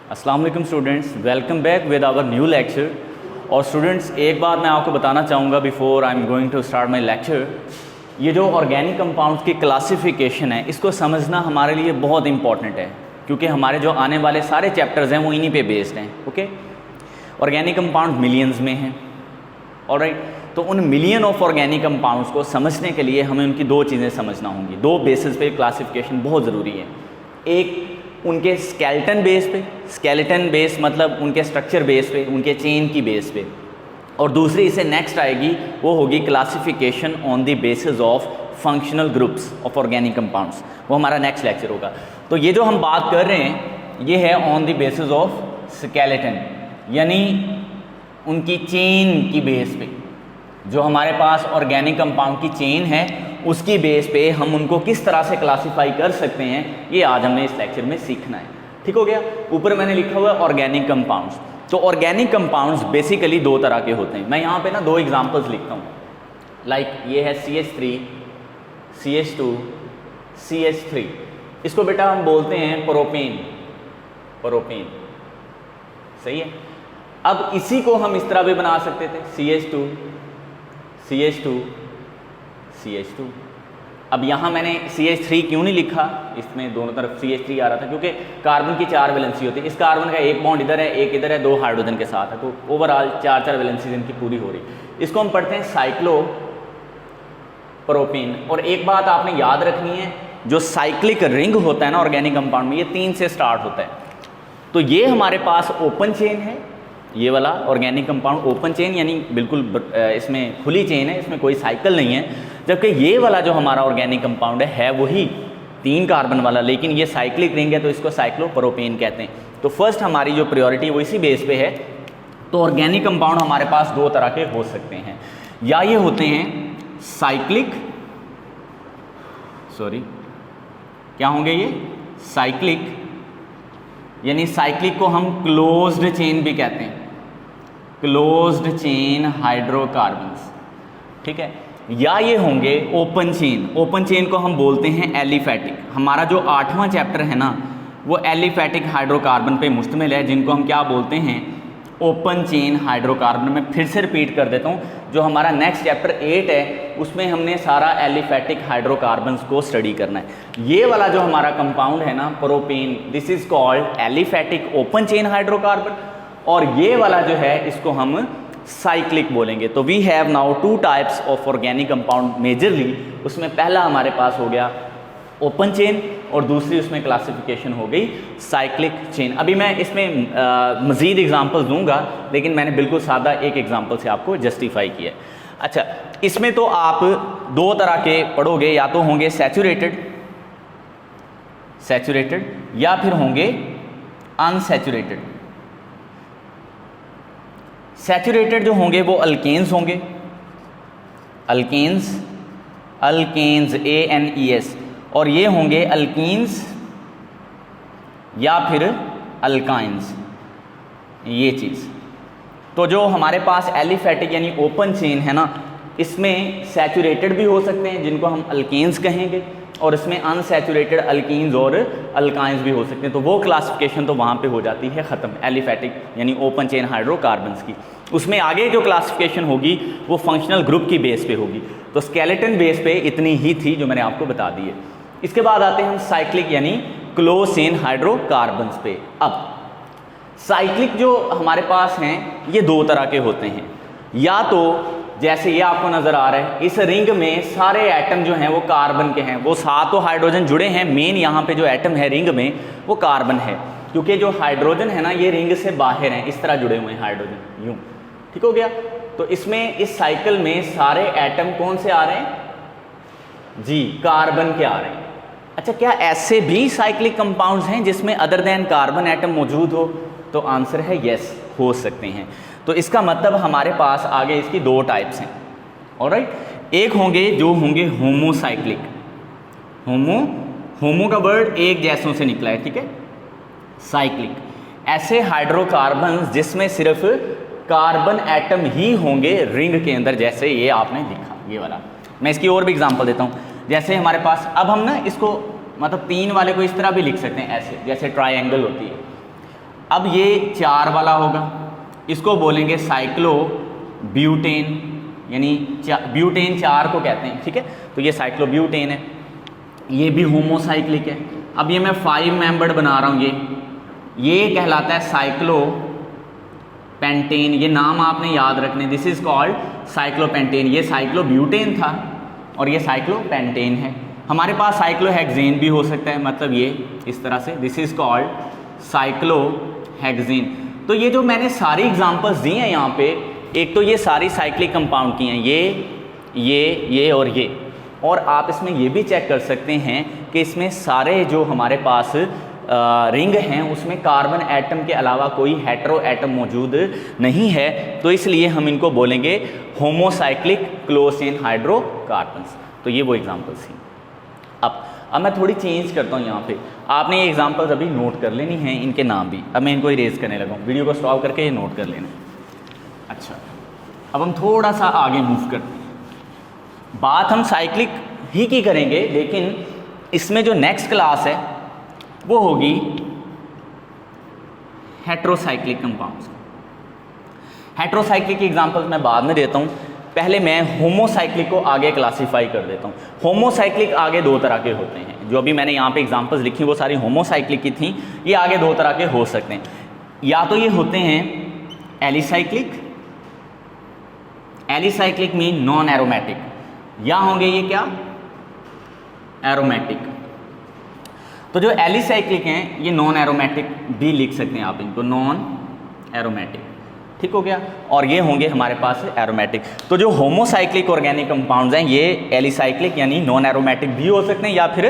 अस्सलाम वालेकुम students, welcome back with our new lecture. और स्टूडेंट्स, एक बात मैं आपको बताना चाहूँगा before I am going to start my lecture. ये जो ऑर्गेनिक कंपाउंड्स की क्लासिफिकेशन है, इसको समझना हमारे लिए बहुत इंपॉर्टेंट है, क्योंकि हमारे जो आने वाले सारे चैप्टर्स हैं वो इन्हीं पे बेस्ड हैं। ओके, ऑर्गेनिक कंपाउंड मिलियंस में हैं। ऑलराइट, तो उन मिलियन ऑफ ऑर्गेनिक कंपाउंड्स को समझने के लिए हमें उनकी दो चीज़ें समझना होंगी। दो बेसिस पे क्लासिफिकेशन बहुत ज़रूरी है। एक उनके स्केलेटन बेस मतलब उनके स्ट्रक्चर बेस पे, उनके चेन की बेस पे, और दूसरी इसे नेक्स्ट आएगी, वो होगी classification on the basis of functional groups of organic compounds. वो हमारा नेक्स्ट लेक्चर होगा। तो ये जो हम बात कर रहे हैं ये है on the basis of skeleton, यानी उनकी चेन की बेस पे। जो हमारे पास ऑर्गेनिक कंपाउंड की चेन है उसकी बेस पे हम उनको किस तरह से क्लासीफाई कर सकते हैं, ये आज हमने इस लेक्चर में सीखना है। ठीक हो गया। ऊपर मैंने लिखा हुआ है ऑर्गेनिक कंपाउंड्स। तो ऑर्गेनिक कंपाउंड्स बेसिकली दो तरह के होते हैं। मैं यहाँ पे ना दो एग्जांपल्स लिखता हूँ। लाइक ये है CH3, CH2, CH3। इसको बेटा हम बोलते हैं प्रोपेन। सही है। अब इसी को हम इस तरह भी बना सकते थे, CH2, CH2, CH2। अब यहाँ मैंने CH3 क्यों नहीं लिखा, इसमें दोनों तरफ CH3 आ रहा था, क्योंकि कार्बन की 4 वैलेंसी होती है। इस कार्बन का एक बॉन्ड इधर है, एक इधर है, 2 हाइड्रोजन के साथ है, तो ओवरऑल 4 वैलेंसीज इनकी पूरी हो रही। इसको हम पढ़ते हैं साइक्लोप्रोपेन। और एक बात आपने याद रखनी है, जो साइक्लिक रिंग होता है ना ऑर्गेनिक कंपाउंड में, ये 3 से स्टार्ट होता है। तो ये हमारे पास ओपन चेन है, ये वाला ऑर्गेनिक कंपाउंड ओपन चेन, यानी बिल्कुल इसमें खुली चेन है, इसमें कोई साइकिल नहीं है। जबकि ये वाला जो हमारा ऑर्गेनिक कंपाउंड है वही 3 कार्बन वाला, लेकिन ये साइक्लिक रिंग है, तो इसको साइक्लोप्रोपेन कहते हैं। तो फर्स्ट हमारी जो प्रायोरिटी वो इसी बेस पे है। तो ऑर्गेनिक कंपाउंड हमारे पास दो तरह के हो सकते हैं, या ये होते हैं क्या होंगे ये साइक्लिक, यानी साइक्लिक को हम क्लोज्ड चेन भी कहते हैं, क्लोज्ड चेन हाइड्रोकार्बन्स। ठीक है। या ये होंगे ओपन चेन को हम बोलते हैं एलिफैटिक। हमारा जो 8वां चैप्टर है ना वो एलिफैटिक हाइड्रोकार्बन पे मुश्तमिल है, जिनको हम क्या बोलते हैं, ओपन चेन हाइड्रोकार्बन। में फिर से रिपीट कर देता हूँ, जो हमारा नेक्स्ट चैप्टर 8 है उसमें हमने सारा एलिफैटिक हाइड्रोकार्बन्स को स्टडी करना है। ये वाला जो हमारा कंपाउंड है ना propane, this is called aliphatic open chain hydrocarbon, और ये वाला जो है इसको हम साइक्लिक बोलेंगे। तो we have now 2 types of organic compound majorly. उसमें पहला हमारे पास हो गया ओपन चेन, और दूसरी उसमें क्लासिफिकेशन हो गई साइक्लिक चेन। अभी मैं इसमें मज़ीद एग्जांपल्स दूंगा, लेकिन मैंने बिल्कुल सादा एक एग्जांपल से आपको जस्टिफाई किया। अच्छा, इसमें तो आप 2 तरह के पढ़ोगे, या तो होंगे सैचुरेटेड या फिर होंगे अनसैचुरेटेड। सैचुरेटेड जो होंगे वो अल्केन्स होंगे, अल्केन्स ANES, और ये होंगे अल्कीन्स या फिर अल्काइंस, ये चीज़। तो जो हमारे पास एलिफैटिक यानी ओपन चेन है ना, इसमें सैचुरेटेड भी हो सकते हैं जिनको हम अल्केन्स कहेंगे, और इसमें अनसैचुरेटेड अल्कीन्स और अल्काइंस भी हो सकते हैं। तो वो क्लासिफिकेशन तो वहाँ पे हो जाती है ख़त्म, एलिफैटिक यानी ओपन चेन हाइड्रोकार्बन्स की। उसमें आगे जो क्लासिफिकेशन होगी वो फंक्शनल ग्रुप की बेस पे होगी। तो स्केलेटन बेस पे इतनी ही थी जो मैंने आपको बता दी है। इसके बाद आते हैं हम साइक्लिक यानी क्लोज चेन हाइड्रोकार्बन्स पे। अब साइक्लिक जो हमारे पास हैं ये 2 तरह के होते हैं, या तो जैसे ये आपको नजर आ रहा है, इस रिंग में सारे एटम जो हैं वो कार्बन के हैं, वो 7 तो हाइड्रोजन जुड़े हैं, मेन यहाँ पे जो एटम है रिंग में वो कार्बन है, क्योंकि जो हाइड्रोजन है ना ये रिंग से बाहर हैं, इस तरह जुड़े हुए हैं हाइड्रोजन, यूं। ठीक हो गया। तो इसमें इस साइकिल में सारे एटम कौन से आ रहे हैं जी, कार्बन के आ रहे हैं। अच्छा, क्या ऐसे भी साइक्लिक कंपाउंड्स हैं जिसमें अदर देन कार्बन एटम मौजूद हो? तो आंसर है यस, हो सकते हैं। तो इसका मतलब हमारे पास आगे इसकी 2 टाइप्स हैं। ऑलराइट, एक होंगे जो होंगे होमोसाइक्लिक। होमो का वर्ड एक जैसों से निकला है, ठीक है। साइक्लिक ऐसे हाइड्रोकार्बन्स जिसमें सिर्फ कार्बन एटम ही होंगे रिंग के अंदर, जैसे ये आपने लिखा ये वाला। मैं इसकी और भी एग्जांपल देता हूँ। जैसे हमारे पास, अब हम ना इसको मतलब 3 वाले को इस तरह भी लिख सकते हैं ऐसे, जैसे ट्रायंगल होती है। अब ये 4 वाला होगा, इसको बोलेंगे साइक्लो ब्यूटेन, यानी ब्यूटेन 4 को कहते हैं, ठीक है। तो ये साइक्लो ब्यूटेन है, ये भी होमोसाइक्लिक है। अब ये मैं 5 मेंबर्ड बना रहा हूँ, ये कहलाता है साइक्लो पेंटेन। ये नाम आपने याद रखने, दिस इज कॉल्ड साइक्लोपेंटेन। ये साइक्लोब्यूटेन था और ये साइक्लोपेंटेन है। हमारे पास साइक्लोहेक्सेन भी हो सकता है, मतलब ये इस तरह से, दिस इज कॉल्ड साइक्लोहेक्सेन। तो ये जो मैंने सारी एग्जांपल्स दी हैं यहाँ पे, एक तो ये सारी साइक्लिक कंपाउंड की हैं, ये और ये। और आप इसमें ये भी चेक कर सकते हैं कि इसमें सारे जो हमारे पास रिंग हैं उसमें कार्बन एटम के अलावा कोई हेटेरो एटम मौजूद नहीं है, तो इसलिए हम इनको बोलेंगे होमोसाइक्लिक क्लोज चेन हाइड्रोकार्बन्स। तो ये वो एग्जांपल्स थी। अब मैं थोड़ी चेंज करता हूँ यहाँ पे, आपने ये एग्जांपल्स अभी नोट कर लेनी है, इनके नाम भी। अब मैं इनको इरेज करने लगा हूँ, वीडियो को स्टॉप करके ये नोट कर लेना। अच्छा, अब हम थोड़ा सा आगे मूव करते हैं। बात हम साइक्लिक ही की करेंगे, लेकिन इसमें जो नेक्स्ट क्लास है वो होगी हेटेरोसाइक्लिक कंपाउंड्स। हेटेरोसाइक्लिक की एग्जांपल्स मैं बाद में देता हूँ, पहले मैं होमोसाइक्लिक को आगे क्लासिफाई कर देता हूँ। होमोसाइक्लिक आगे 2 तरह के होते हैं, जो अभी मैंने यहाँ पे एग्जांपल्स लिखी वो सारी होमोसाइक्लिक की थी। ये आगे 2 तरह के हो सकते हैं, या तो ये होते हैं alicyclic, alicyclic mean non aromatic, या होंगे ये क्या, एरोमेटिक। तो जो एलिसाइक्लिक हैं ये नॉन एरोमेटिक भी लिख सकते हैं आप इनको, नॉन एरोमेटिक, ठीक हो गया। और ये होंगे हमारे पास एरोमेटिक। तो जो होमोसाइक्लिक ऑर्गेनिक कंपाउंड्स हैं ये एलिसाइक्लिक यानी नॉन एरोमेटिक भी हो सकते हैं या फिर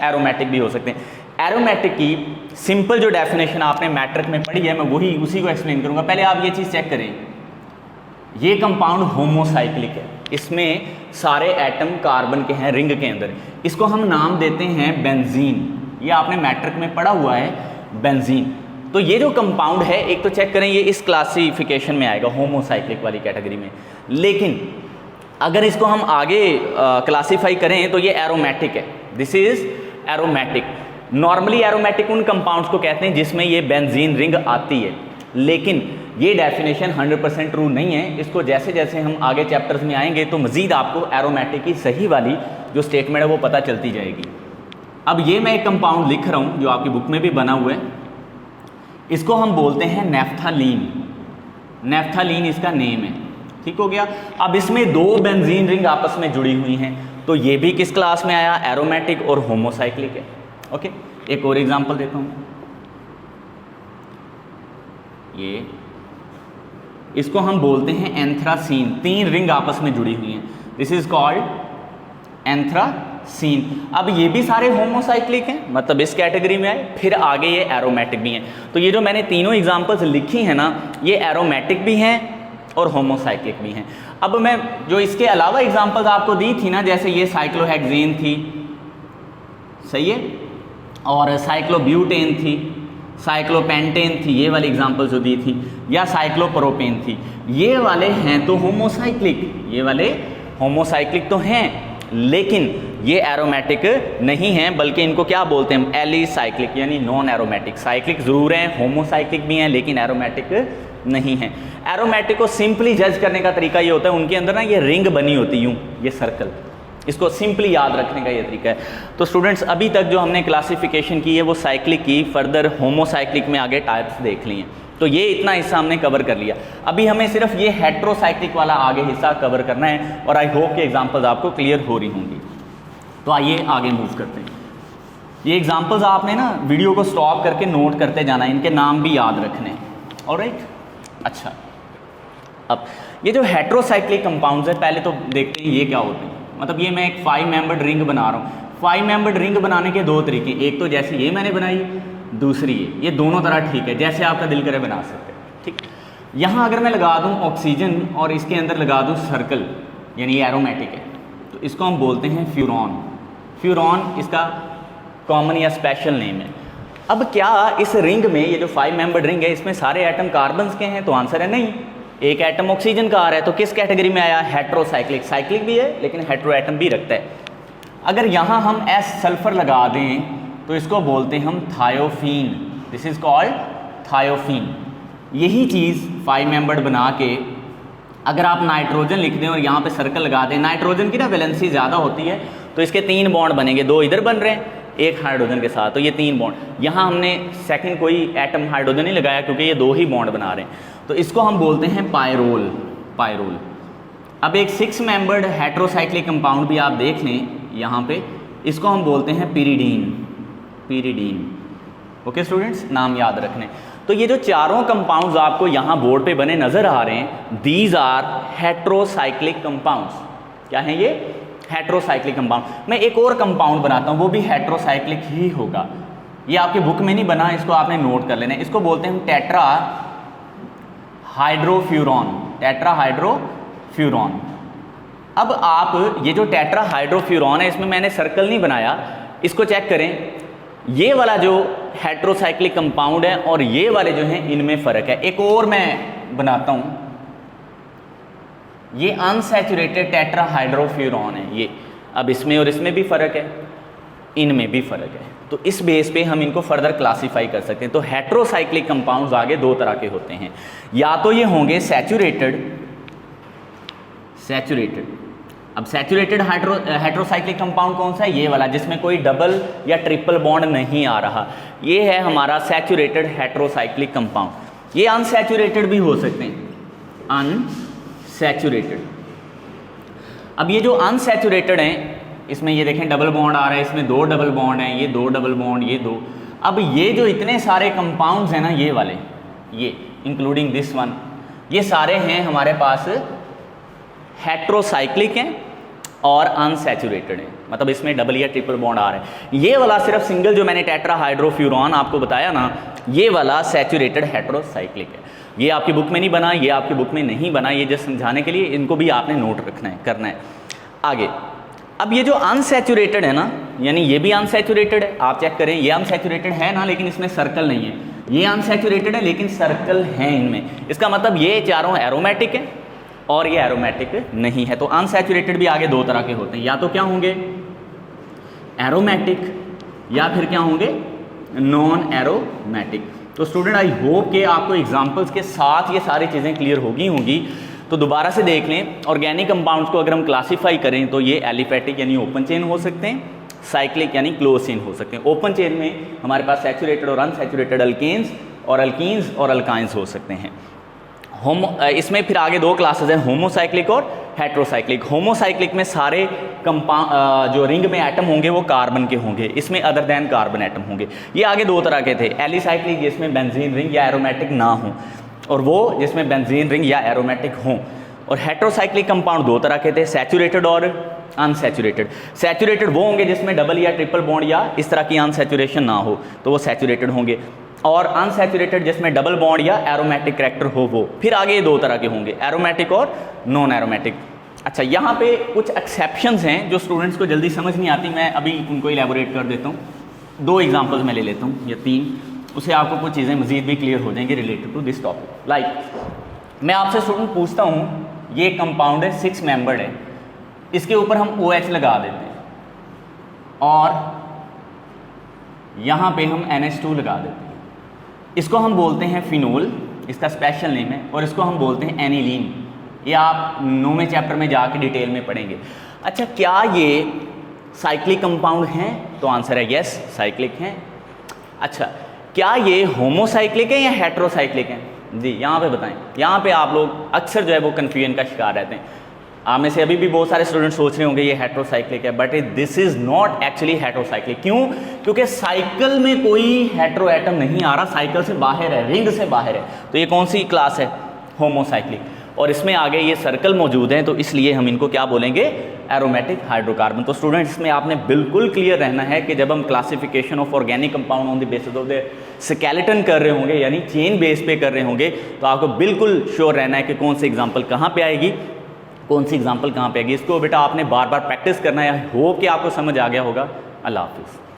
एरोमेटिक भी हो सकते हैं। एरोमेटिक की सिंपल जो डेफिनेशन आपने मैट्रिक में पढ़ी है, मैं उसी को एक्सप्लेन करूंगा। पहले आप ये चीज़ चेक करें, ये कंपाउंड होमोसाइक्लिक है, इसमें सारे एटम कार्बन के हैं रिंग के अंदर, इसको हम नाम देते हैं बेंजीन। ये आपने मैट्रिक में पढ़ा हुआ है, बेंजीन। तो ये जो कंपाउंड है, एक तो चेक करें ये इस क्लासिफिकेशन में आएगा, होमोसाइक्लिक वाली कैटेगरी में। लेकिन अगर इसको हम आगे क्लासिफाई करें तो ये एरोमेटिक है, this is aromatic. Normally aromatic उन कंपाउंड्स को कहते हैं जिसमें ये बेंजीन रिंग आती है, लेकिन ये डेफिनेशन 100% ट्रू नहीं है। इसको जैसे जैसे हम आगे चैप्टर्स में आएंगे तो मजीद आपको एरोमेटिक की सही वाली जो स्टेटमेंट है वो पता चलती जाएगी। अब ये मैं एक कंपाउंड लिख रहा हूँ जो आपकी बुक में भी बना हुआ है, इसको हम बोलते हैं नेफ्थालीन। नेफ्थालीन इसका नेम है, ठीक हो गया। अब इसमें 2 बेंजीन रिंग आपस में जुड़ी हुई हैं, तो ये भी किस क्लास में आया, एरोमेटिक और होमोसाइक्लिक है। ओके, एक और एग्जांपल देता हूँ, ये इसको हम बोलते हैं एंथ्रासीन। 3 रिंग आपस में जुड़ी हुई हैं, दिस इज कॉल्ड एंथ्रासीन। अब ये भी सारे होमोसाइक्लिक हैं, मतलब इस कैटेगरी में आए, फिर आगे ये एरोमेटिक भी हैं। तो ये जो मैंने तीनों एग्जांपल्स लिखी हैं ना, ये एरोमेटिक भी हैं और होमोसाइक्लिक भी हैं। अब मैं जो इसके अलावा एग्जांपल्स आपको दी थी ना, जैसे ये साइक्लोहेक्सेन थी, सही है, और साइक्लोब्यूटेन थी, साइक्लोपेंटेन थी, ये वाली एग्जांपल जो दी थी, या साइक्लोप्रोपेन थी, ये वाले हैं तो होमोसाइक्लिक, ये वाले होमोसाइक्लिक तो हैं, लेकिन ये एरोमेटिक नहीं हैं, बल्कि इनको क्या बोलते हैं, एलिसाइक्लिक यानी नॉन एरोमेटिक। साइक्लिक जरूर हैं, होमोसाइक्लिक भी हैं, लेकिन एरोमेटिक नहीं हैं। एरोमेटिक को सिंपली जज करने का तरीका ये होता है, उनके अंदर ना ये रिंग बनी होती यूँ, ये सर्कल, इसको सिंपली याद रखने का ये तरीका है। तो स्टूडेंट्स अभी तक जो हमने क्लासिफिकेशन की है वो साइक्लिक की, फर्दर होमोसाइक्लिक में आगे टाइप्स देख लिए हैं। तो ये इतना हिस्सा हमने कवर कर लिया। अभी हमें सिर्फ ये हेटेरोसाइक्लिक वाला आगे हिस्सा कवर करना है, और आई होप कि एग्जांपल्स आपको क्लियर हो रही होंगी। तो आइए आगे मूव करते हैं। ये एग्जांपल्स आपने ना वीडियो को स्टॉप करके नोट करते जाना है, इनके नाम भी याद रखने हैं, ऑलराइट। अच्छा, अब ये जो हेटेरोसाइक्लिक कंपाउंड्स है, पहले तो देखते हैं ये क्या होते हैं। मतलब ये मैं एक 5 मेंबर्ड रिंग बना रहा हूँ। 5 मेंबर्ड रिंग बनाने के 2 तरीके, एक तो जैसे ये मैंने बनाई, दूसरी ये दोनों तरह ठीक है, जैसे आपका दिल करे बना सकते हैं, ठीक। यहाँ अगर मैं लगा दूँ ऑक्सीजन और इसके अंदर लगा दूँ सर्कल, यानी ये एरोमेटिक है, तो इसको हम बोलते हैं फ्यूरॉन। फ्यूरॉन इसका कॉमन या स्पेशल नेम है। अब क्या इस रिंग में, ये जो 5 मेंबर्ड रिंग है, इसमें सारे एटम कार्बन्स के हैं? तो आंसर है नहीं। एक एटम ऑक्सीजन का आ रहा है, तो किस कैटेगरी में आया, हेटेरोसाइक्लिक। साइक्लिक भी है लेकिन हेटेरो एटम भी रखता है। अगर यहाँ हम एस सल्फर लगा दें तो इसको बोलते हैं हम thiophene, this is called thiophene. यही चीज़ 5 मेंबर्ड बना के अगर आप नाइट्रोजन लिख दें और यहाँ पे सर्कल लगा दें, नाइट्रोजन की ना वैलेंसी ज़्यादा होती है तो इसके 3 बॉन्ड बनेंगे, 2 इधर बन रहे हैं, 1 हाइड्रोजन के साथ, तो ये 3 बॉन्ड। यहाँ हमने सेकंड कोई एटम हाइड्रोजन नहीं लगाया क्योंकि ये 2 ही बॉन्ड बना रहे हैं, तो इसको हम बोलते हैं पायरोल। पायरोल। अब एक 6 मेंबर्ड हेट्रोसाइक्लिक कंपाउंड भी आप देख लें यहाँ पे, इसको हम बोलते हैं पिरिडीन। पिरिडीन। ओके स्टूडेंट्स, नाम याद रखने। तो ये जो चारों कंपाउंड्स आपको यहाँ बोर्ड पे बने नजर आ रहे हैं, दीज आर हेट्रोसाइक्लिक कंपाउंड्स। क्या है ये? Heterocyclic compound. मैं एक और कंपाउंड बनाता हूँ, वो भी हेट्रोसाइक्लिक ही होगा। ये आपके बुक में नहीं बना, इसको आपने नोट कर लेना है। इसको बोलते हैं टेट्रा हाइड्रोफ्यूरॉन। टेट्रा हाइड्रोफ्यूरॉन। अब आप ये जो टेट्रा हाइड्रोफ्यूरॉन है, इसमें मैंने सर्कल नहीं बनाया, इसको चेक करें। ये वाला जो हेट्रोसाइक्लिक कंपाउंड है और ये वाले जो हैं, इनमें फ़र्क है। एक और मैं बनाता हूँ, ये अनसैचुरेटेड टेट्रा हाइड्रोफ्यूरॉन है ये। अब इसमें और इसमें भी फ़र्क है, इनमें भी फ़र्क है, तो इस बेस पे हम इनको फर्दर क्लासीफाई कर सकते हैं। तो हेट्रोसाइक्लिक कंपाउंड्स आगे 2 तरह के होते हैं, या तो ये होंगे सैचुरेटेड। अब सैचुरेटेड हेट्रोसाइक्लिक कंपाउंड कौन सा है? ये वाला, जिसमें कोई डबल या ट्रिपल बॉन्ड नहीं आ रहा, ये है हमारा सैचुरेटेड हेट्रोसाइक्लिक कंपाउंड। ये अनसैचुरेटेड भी हो सकते हैं, अनसैचुरेटेड। अब ये जो अनसैचुरेटेड हैं, इसमें ये देखें डबल बॉन्ड आ रहा है, इसमें 2 डबल बॉन्ड हैं, ये 2 डबल बॉन्ड, ये 2। अब ये जो इतने सारे कंपाउंड्स हैं ना, ये वाले, ये इंक्लूडिंग दिस वन, ये सारे हैं हमारे पास हेट्रोसाइक्लिक हैं और अनसैचुरेटेड हैं, मतलब इसमें डबल या ट्रिपल बॉन्ड आ रहे हैं। ये वाला सिर्फ सिंगल जो मैंने टेट्रा हाइड्रोफ्यूरॉन आपको बताया ना, ये वाला सैचुरेटेड हेट्रोसाइक्लिक है। ये आपकी बुक में नहीं बना, ये आपकी बुक में नहीं बना, ये जस्ट समझाने के लिए, इनको भी आपने नोट रखना है, करना है आगे। अब ये जो अनसैचुरेटेड है ना, यानी ये भी अनसैचुरेटेड है, आप चेक करें, ये अनसैचुरेटेड है ना, लेकिन इसमें सर्कल नहीं है। ये अनसैचुरेटेड है लेकिन सर्कल है इनमें, इसका मतलब ये चारों एरोमेटिक है और ये एरोमेटिक नहीं है। तो अनसैचुरेटेड भी आगे 2 तरह के होते हैं, या तो क्या होंगे एरोमेटिक, या फिर क्या होंगे नॉन एरोमेटिक। तो स्टूडेंट, आई होप कि आपको एग्जांपल्स के साथ ये सारी चीज़ें क्लियर होंगी। तो दोबारा से देख लें, ऑर्गेनिक कंपाउंड्स को अगर हम क्लासीफाई करें तो ये एलिफेटिक यानी ओपन चेन हो सकते हैं, साइक्लिक यानी क्लोज चेन हो सकते हैं। ओपन चेन में हमारे पास सैचुरेटेड और अनसैचुरेटेड अल्केन्स और अल्काइंस हो सकते हैं। इसमें फिर आगे 2 क्लासेस हैं, होमोसाइक्लिक और हेट्रोसाइक्लिक। होमोसाइक्लिक में सारे जो रिंग में एटम होंगे वो कार्बन के होंगे, इसमें अदर देन कार्बन एटम होंगे। ये आगे 2 तरह के थे, एलिसाइक्लिक जिसमें बेंजीन रिंग या एरोमेटिक ना हो, और वो जिसमें बेंजीन रिंग या एरोमेटिक हों। और हेट्रोसाइक्लिक कंपाउंड 2 तरह के थे, सैचुरेटेड और अनसैचुरेटेड। सैचुरेटेड वो होंगे जिसमें डबल या ट्रिपल बॉन्ड या इस तरह की अनसैचुरेशन ना हो, तो वो सैचुरेटेड होंगे। और अनसैचुरेटेड जिसमें डबल बॉन्ड या एरोमेटिक करैक्टर हो वो। फिर आगे 2 तरह के होंगे, एरोमेटिक और नॉन एरोमेटिक। अच्छा, यहाँ पे कुछ एक्सेप्शंस हैं जो स्टूडेंट्स को जल्दी समझ नहीं आती, मैं अभी उनको इलेबोरेट कर देता हूँ। 2 एग्जांपल्स मैं ले लेता हूँ या 3, उससे आपको कुछ चीज़ें मजीद भी क्लियर हो जाएंगी related to this topic. Like मैं आपसे स्टूडेंट पूछता हूँ, ये कंपाउंड है 6 मेंबर्ड है, इसके ऊपर हम OH लगा देते हैं और यहाँ पे हम NH2 लगा देते हैं। इसको हम बोलते हैं फिनोल, इसका स्पेशल नेम है, और इसको हम बोलते हैं एनिलीन। ये आप 9वें चैप्टर में जाके डिटेल में पढ़ेंगे। अच्छा, क्या ये साइक्लिक कंपाउंड हैं? तो आंसर है यस, साइक्लिक हैं। अच्छा, क्या ये होमोसाइक्लिक है या हेट्रोसाइक्लिक है? जी, यहाँ पे बताएं। यहाँ पे आप लोग अक्सर जो है वो कन्फ्यूजन का शिकार रहते हैं। आप में से अभी भी बहुत सारे स्टूडेंट सोच रहे होंगे ये हेट्रोसाइक्लिक है, but this is not actually heterocyclic. क्यों? क्योंकि साइकिल में कोई हेट्रो एटम नहीं आ रहा, साइकिल से बाहर है, रिंग से बाहर है। तो ये कौन सी क्लास है? होमोसाइक्लिक। और इसमें आगे ये सर्कल मौजूद हैं, तो इसलिए हम इनको क्या बोलेंगे? Aromatic hydrocarbon. तो स्टूडेंट, इसमें आपने बिल्कुल क्लियर रहना है कि जब हम classification of organic compound on the basis of the skeleton कर रहे होंगे, यानी चेन बेस पे कर रहे होंगे, तो आपको बिल्कुल श्योर रहना है कि कौन सी एग्जाम्पल कहाँ पे आएगी, कौन सी एग्जाम्पल कहाँ पे आएगी। इसको बेटा आपने बार बार प्रैक्टिस करना है। होप कि आपको समझ आ गया होगा। अल्लाह हाफिज़।